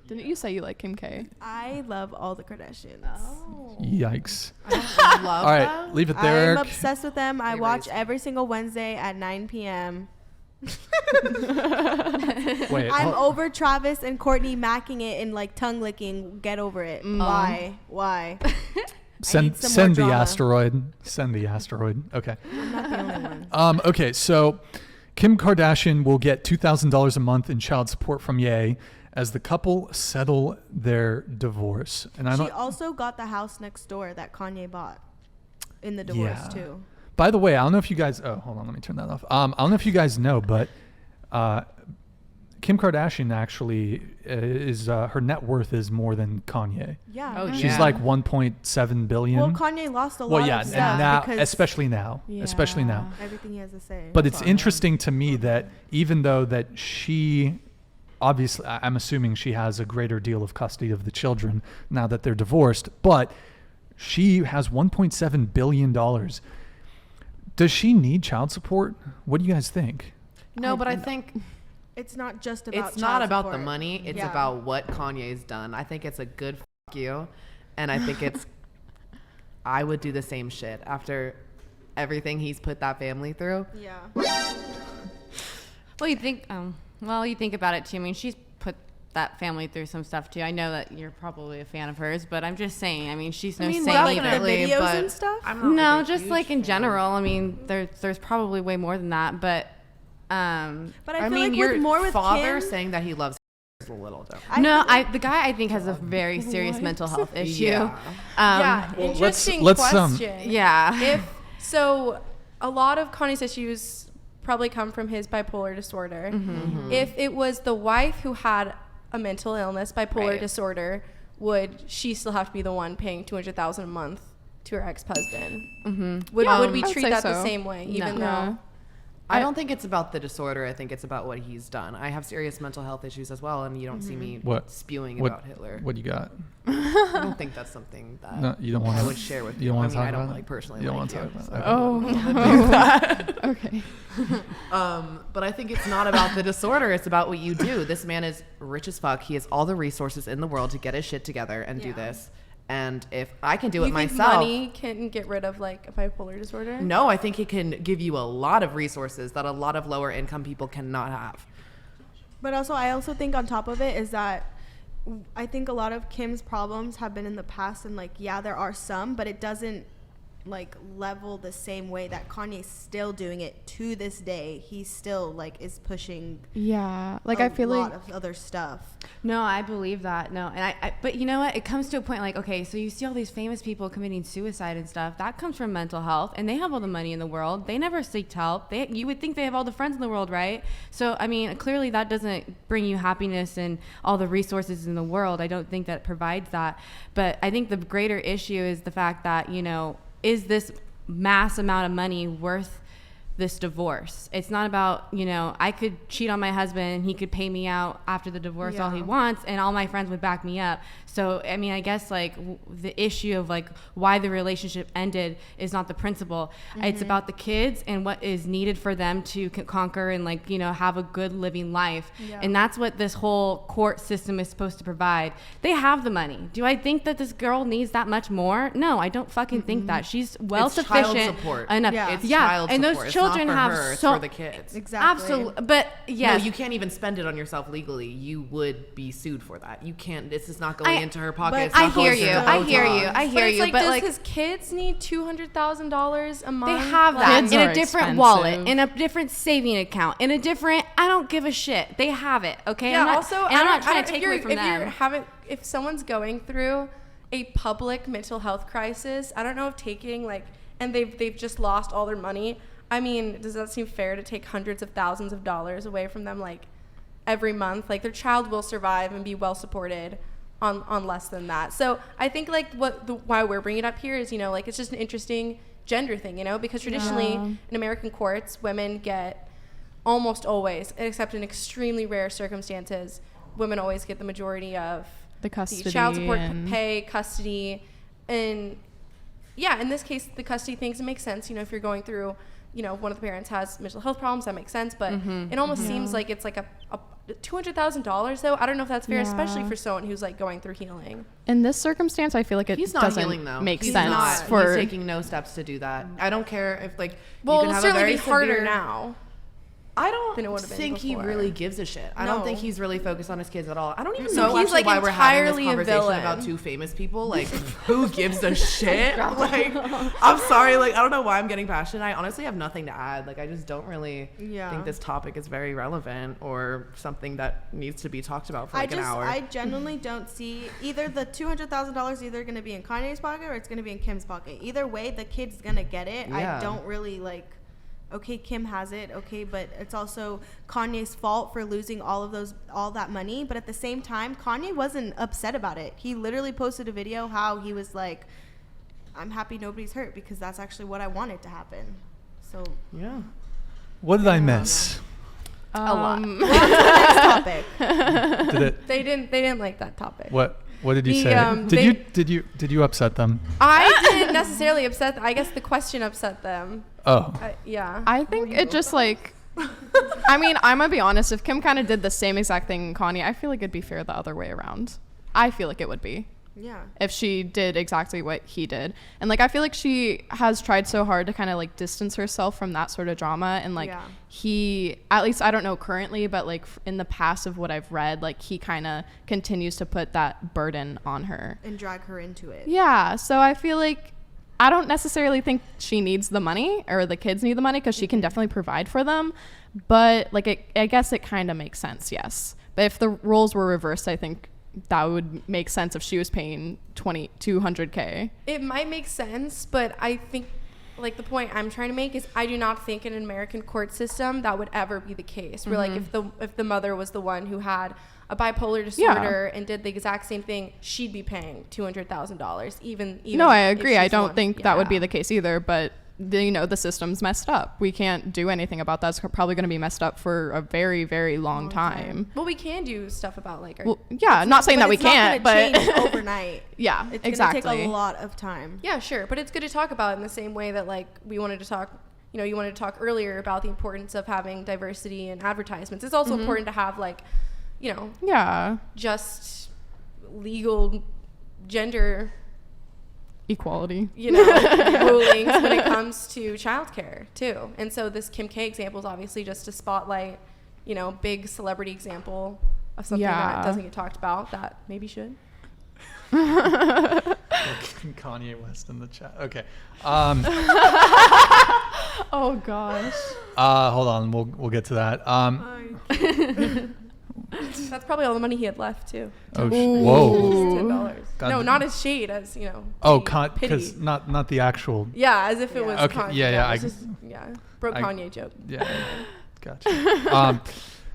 Didn't you say you like Kim K? I love all the Kardashians. Oh. Yikes. I love All right, leave it there. I'm Eric. obsessed with them. I watch every single Wednesday at 9 p.m. Wait, I'm over Travis and Courtney macking it and like tongue licking. Get over it. Why? Send the asteroid. Send the asteroid. Okay. I'm not the only one. Okay, so Kim Kardashian will get $2,000 a month in child support from Ye as the couple settle their divorce. And She also got the house next door that Kanye bought in the divorce too. By the way, I don't know if you guys. Oh, hold on, let me turn that off. I don't know if you guys know, but Kim Kardashian actually is her net worth is more than Kanye. Yeah. Oh, She's like 1.7 billion. Well, Kanye lost a lot of stuff. And now, because especially now. everything he has to say. But it's interesting to me that even though that she, obviously, I'm assuming she has a greater deal of custody of the children now that they're divorced, but she has $1.7 billion. Does she need child support? What do you guys think? No, but I think it's not just about it's not about the support. money. It's about what Kanye's done. I think it's a good you. And I think I would do the same shit after everything he's put that family through. Yeah. Well, you think about it too. I mean, she's put that family through some stuff too. I know that you're probably a fan of hers, but I'm just saying. I mean, she's no saint either. The videos and stuff. No, just like in general. I mean, there's probably way more than that, but I feel mean, like your with father Kim, saying that he loves her is a little different. the guy I think has a very serious mental health issue. Yeah. Well, Interesting let's question. Yeah. So a lot of Kanye's issues probably come from his bipolar disorder. Mm-hmm. If it was the wife who had a mental illness, bipolar disorder, would she still have to be the one paying $200,000 a month to her ex-husband? Mm-hmm. Would we I would treat say that the so. same way, even No. though? I don't think it's about the disorder. I think it's about what he's done. I have serious mental health issues as well, and you don't see me spewing about Hitler. What do you got? I don't think that's something that you don't want I to. would share with You you. don't I want mean, to talk I don't about like personally You don't like want you. to talk So. about it. Okay. But I think it's not about the disorder. It's about what you do. This man is rich as fuck. He has all the resources in the world to get his shit together and do this. And if I can do it You think myself, money can get rid of like a bipolar disorder? no, I think it can give you a lot of resources that a lot of lower income people cannot have. But I also think on top of it is that I think a lot of Kim's problems have been in the past, and like, yeah, there are some, but it doesn't like level the same way that Kanye's still doing it to this day. He still like is pushing I feel like a lot of other stuff. No, I believe that. No, and I but you know what? It comes to a point like, okay, so you see all these famous people committing suicide and stuff. That comes from mental health, and they have all the money in the world. They never seeked help. You would think they have all the friends in the world, right? So, I mean, clearly that doesn't bring you happiness and all the resources in the world. I don't think that provides that. But I think the greater issue is the fact that, you know, is this mass amount of money worth this divorce? It's not about, you know, I could cheat on my husband and he could pay me out after the divorce all he wants and all my friends would back me up. So, I mean, I guess like the issue of like why the relationship ended is not the principle. It's about the kids and what is needed for them to conquer and like, you know, have a good living life. And that's what this whole court system is supposed to provide. They have the money. Do I think that this girl needs that much more? No, I don't fucking think that. She's It's sufficient child support. enough. It's child and support. those It's children not for have her, it's so for the kids. Exactly. Absolutely, but yes, No, you can't even spend it on yourself legally. You would be sued for that. You can't. This is not going into her pocket. It's I not going hear you. to I hear Botox. you. I But hear it's you. like, But does like, his kids need $200,000 a month? they have Like, that Kids in are a different expensive. wallet, in a different saving account, in a different. I don't give a shit. They have it. Okay. Yeah. I'm not, Also, and I'm not trying to take away from if them. If someone's going through a public mental health crisis, I don't know if taking like, and they've just lost all their money. I mean, does that seem fair to take hundreds of thousands of dollars away from them like every month? Like their child will survive and be well supported on less than that. So I think like why we're bringing it up here is, you know, like it's just an interesting gender thing, you know, because traditionally in American courts, women get almost always, except in extremely rare circumstances, women always get the majority of The custody child support and pay, custody, and yeah, in this case, the custody things, it makes sense. You know, if you're going through, you know, one of the parents has mental health problems, that makes sense. But it almost seems like it's like $200,000 though, I don't know if that's fair, especially Yeah. for someone who's like going through healing. In this circumstance, I feel like it He's not doesn't healing though. make He's sense not. for. He's taking no steps to do that. I don't care if like Well, you can it'll have a certainly very be harder severe- now. I than it don't would've been think he before. really gives a shit. I don't No. think he's really focused on his kids at all. I don't even So know he's, actually like, why we're having this entirely a conversation villain. about two famous people. Like, who gives a shit? Like, I'm sorry. Like, I don't know why I'm getting passionate. I honestly have nothing to add. Like, I just don't really think this topic is very relevant or something that needs to be talked about for like an hour. I genuinely don't see either the $200,000 either going to be in Kanye's pocket or it's going to be in Kim's pocket. Either way, the kid's going to get it. Yeah. I don't really like. Okay, Kim has it. Okay, but it's also Kanye's fault for losing all that money. But at the same time, Kanye wasn't upset about it. He literally posted a video how he was like, "I'm happy nobody's hurt because that's actually what I wanted to happen." So yeah. What did I miss? A lot. next topic. Did it? They didn't like that topic. What did you The, say? Did you upset them? I didn't necessarily upset them. I guess the question upset them. Oh. Yeah. I think it just like. I mean, I'm gonna be honest. If Kim kind of did the same exact thing Kanye, I feel like it'd be fair the other way around. I feel like it would be. Yeah. If she did exactly what he did. And like I feel like she has tried so hard to kind of like distance herself from that sort of drama, and like he, at least I don't know currently, but like in the past of what I've read, like he kind of continues to put that burden on her And drag her into it. Yeah, so I feel like I don't necessarily think she needs the money or the kids need the money because she can definitely provide for them, but like I guess it kind of makes sense, yes. But if the roles were reversed, I think that would make sense if she was paying $200K. It might make sense, but I think like the point I'm trying to make is I do not think in an American court system that would ever be the case. Where like if the mother was the one who had a bipolar disorder and did the exact same thing, she'd be paying $200,000 even No, I if agree. I she's don't one. think that would be the case either, but the system's messed up. We can't do anything about that. It's probably going to be messed up for a very, very long time. Well, we can do stuff about like our Well, yeah, not saying that we can't, but change overnight. yeah, It's exactly. gonna take a lot of time. Yeah, sure. But it's good to talk about in the same way that like we wanted to talk, you wanted to talk earlier about the importance of having diversity in advertisements. It's also important to have like, yeah, just legal gender, equality. rulings when it comes to childcare too. And so this Kim K example is obviously just a spotlight, big celebrity example of something that doesn't get talked about that maybe should. Kanye West in the chat. Okay. Oh gosh. Hold on. We'll get to that. That's probably all the money he had left too. Whoa. $10. God. No, not as shade, as Oh, pity. because not the actual. Yeah, as if it was. Okay, yeah, It's just, broke I- Kanye joke. Yeah. Gotcha.